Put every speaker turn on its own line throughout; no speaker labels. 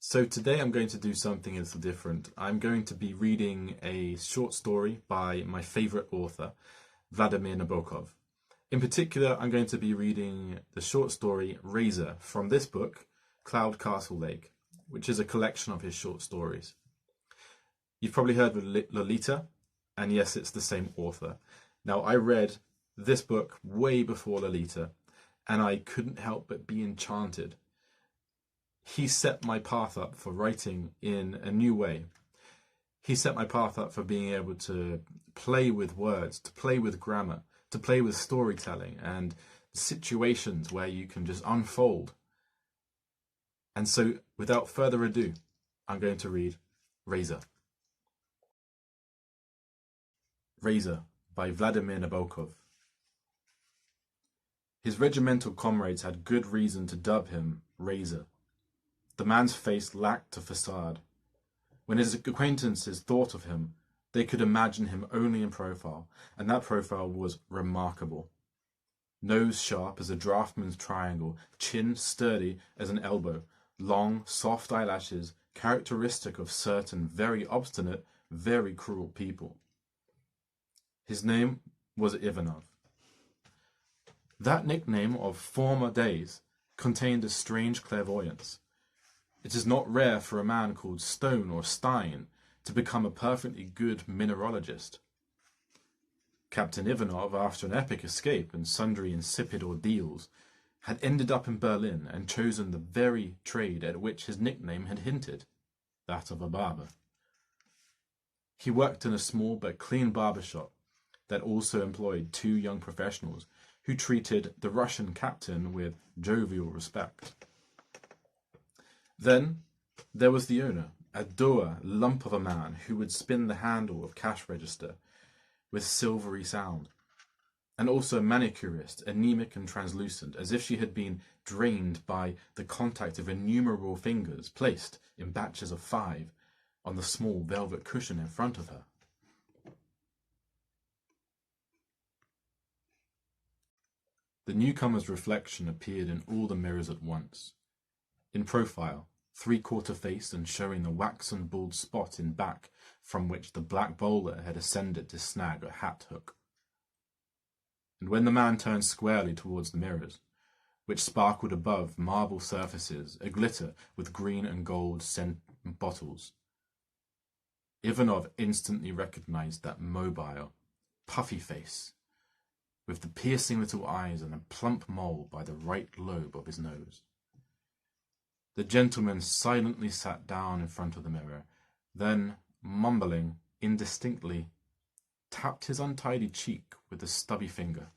So today I'm going to do something a little different. I'm going to be reading a short story by my favorite author, Vladimir Nabokov. In particular, I'm going to be reading the short story Razor from this book, Cloud Castle Lake, which is a collection of his short stories. You've probably heard of Lolita, and yes, it's the same author. Now, I read this book way before Lolita, and I couldn't help but be enchanted. He set my path up for writing in a new way. He set my path up for being able to play with words, to play with grammar, to play with storytelling and situations where you can just unfold. And so, without further ado, I'm going to read Razor. Razor by Vladimir Nabokov. His regimental comrades had good reason to dub him Razor. The man's face lacked a facade. When his acquaintances thought of him, they could imagine him only in profile, and that profile was remarkable. Nose sharp as a draughtsman's triangle, chin sturdy as an elbow, long, soft eyelashes, characteristic of certain very obstinate, very cruel people. His name was Ivanov. That nickname of former days contained a strange clairvoyance. It is not rare for a man called Stone or Stein to become a perfectly good mineralogist. Captain Ivanov, after an epic escape and sundry insipid ordeals, had ended up in Berlin and chosen the very trade at which his nickname had hinted, that of a barber. He worked in a small but clean barber shop that also employed two young professionals who treated the Russian captain with jovial respect. Then there was the owner, a dour lump of a man who would spin the handle of cash register with silvery sound, and also a manicurist, anemic and translucent, as if she had been drained by the contact of innumerable fingers placed in batches of 5 on the small velvet cushion in front of her. The newcomer's reflection appeared in all the mirrors at once. In profile, 3/4 face and showing the waxen bald spot in back from which the black bowler had ascended to snag a hat hook. And when the man turned squarely towards the mirrors, which sparkled above marble surfaces, aglitter with green and gold scent bottles, Ivanov instantly recognized that mobile, puffy face, with the piercing little eyes and a plump mole by the right lobe of his nose. The gentleman silently sat down in front of the mirror, then, mumbling indistinctly, tapped his untidy cheek with a stubby finger,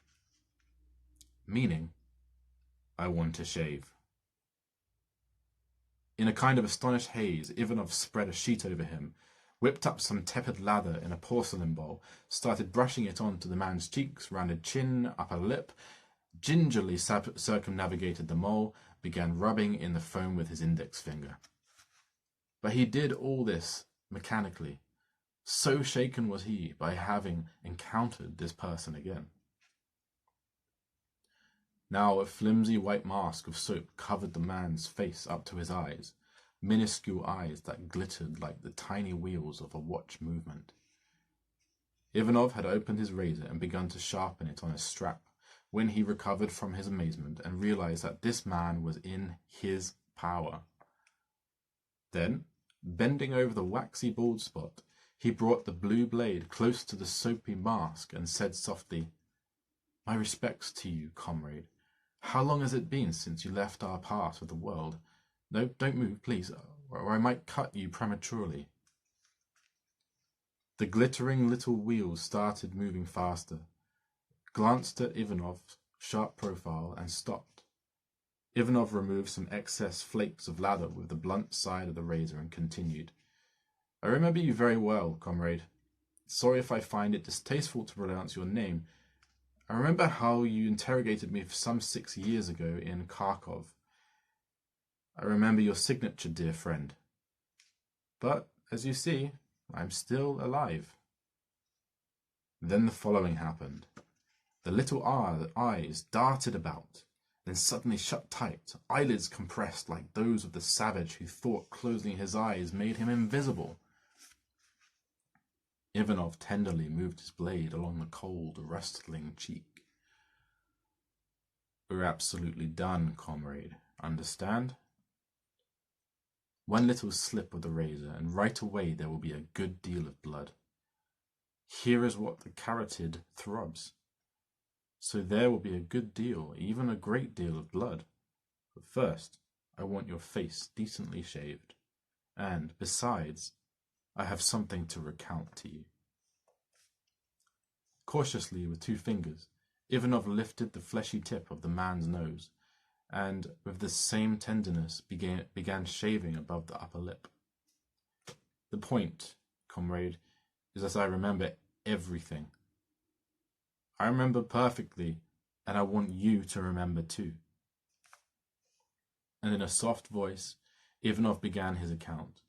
meaning, "I want to shave." In a kind of astonished haze, Ivanov spread a sheet over him, whipped up some tepid lather in a porcelain bowl, started brushing it onto the man's cheeks, rounded chin, upper lip, gingerly circumnavigated the mole, began rubbing in the foam with his index finger. But he did all this mechanically. So shaken was he by having encountered this person again. Now a flimsy white mask of soap covered the man's face up to his eyes, minuscule eyes that glittered like the tiny wheels of a watch movement. Ivanov had opened his razor and begun to sharpen it on a strap, when he recovered from his amazement and realized that this man was in his power. Then, bending over the waxy bald spot, he brought the blue blade close to the soapy mask and said softly, "My respects to you, comrade. How long has it been since you left our part of the world? No, don't move, please, or I might cut you prematurely." The glittering little wheels started moving faster, glanced at Ivanov's sharp profile, and stopped. Ivanov removed some excess flakes of lather with the blunt side of the razor and continued, "I remember you very well, comrade. Sorry if I find it distasteful to pronounce your name. I remember how you interrogated me some 6 years ago in Kharkov. I remember your signature, dear friend. But, as you see, I'm still alive." Then the following happened. The little eyes darted about, then suddenly shut tight, eyelids compressed like those of the savage who thought closing his eyes made him invisible. Ivanov tenderly moved his blade along the cold, rustling cheek. "We're absolutely done, comrade. Understand? One little slip of the razor, and right away there will be a good deal of blood. Here is what the carotid throbs. So there will be a good deal, even a great deal of blood. But first, I want your face decently shaved. And, besides, I have something to recount to you." Cautiously, with 2 fingers, Ivanov lifted the fleshy tip of the man's nose, and, with the same tenderness, began shaving above the upper lip. "The point, comrade, is that I remember everything. I remember perfectly, and I want you to remember too." And in a soft voice, Ivanov began his account,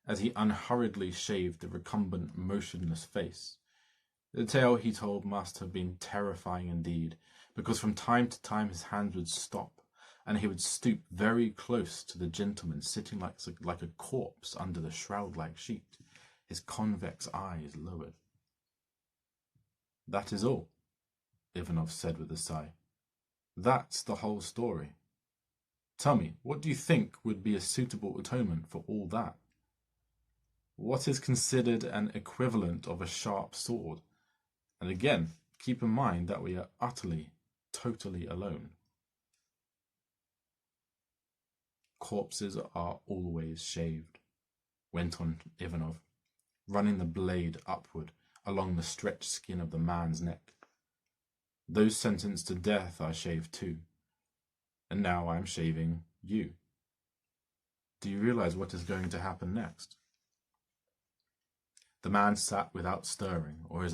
as he unhurriedly shaved the recumbent, motionless face. The tale he told must have been terrifying indeed, because from time to time his hands would stop, and he would stoop very close to the gentleman sitting like a corpse under the shroud-like sheet, his convex eyes lowered. "That is all," Ivanov said with a sigh. "That's the whole story. Tell me, what do you think would be a suitable atonement for all that? What is considered an equivalent of a sharp sword? And again, keep in mind that we are utterly, totally alone." "Corpses are always shaved," went on Ivanov, running the blade upward along the stretched skin of the man's neck. "Those sentenced to death are shaved too. And now I am shaving you. Do you realize what is going to happen next?" The man sat without stirring or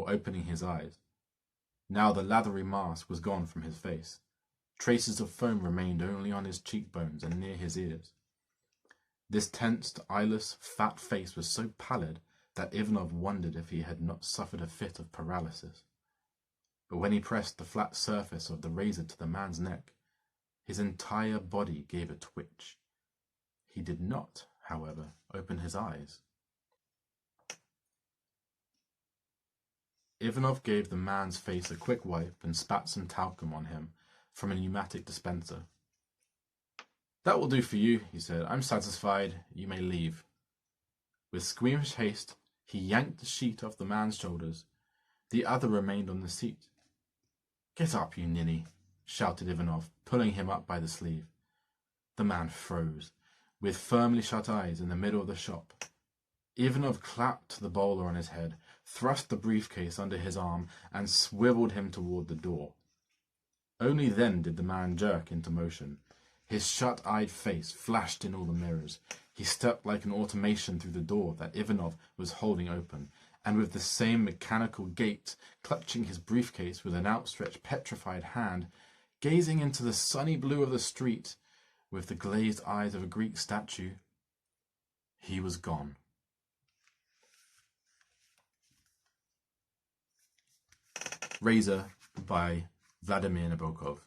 opening his eyes. Now the lathery mask was gone from his face. Traces of foam remained only on his cheekbones and near his ears. This tensed, eyeless, fat face was so pallid that Ivanov wondered if he had not suffered a fit of paralysis. But when he pressed the flat surface of the razor to the man's neck, his entire body gave a twitch. He did not, however, open his eyes. Ivanov gave the man's face a quick wipe and spat some talcum on him from a pneumatic dispenser. "That will do for you," he said. "I'm satisfied. You may leave." With squeamish haste, he yanked the sheet off the man's shoulders. The other remained on the seat. "Get up, you ninny," shouted Ivanov, pulling him up by the sleeve. The man froze, with firmly shut eyes in the middle of the shop. Ivanov clapped the bowler on his head, thrust the briefcase under his arm, and swiveled him toward the door. Only then did the man jerk into motion. His shut-eyed face flashed in all the mirrors. He stepped like an automation through the door that Ivanov was holding open, and with the same mechanical gait, clutching his briefcase with an outstretched, petrified hand, gazing into the sunny blue of the street with the glazed eyes of a Greek statue, he was gone. Razor by Vladimir Nabokov.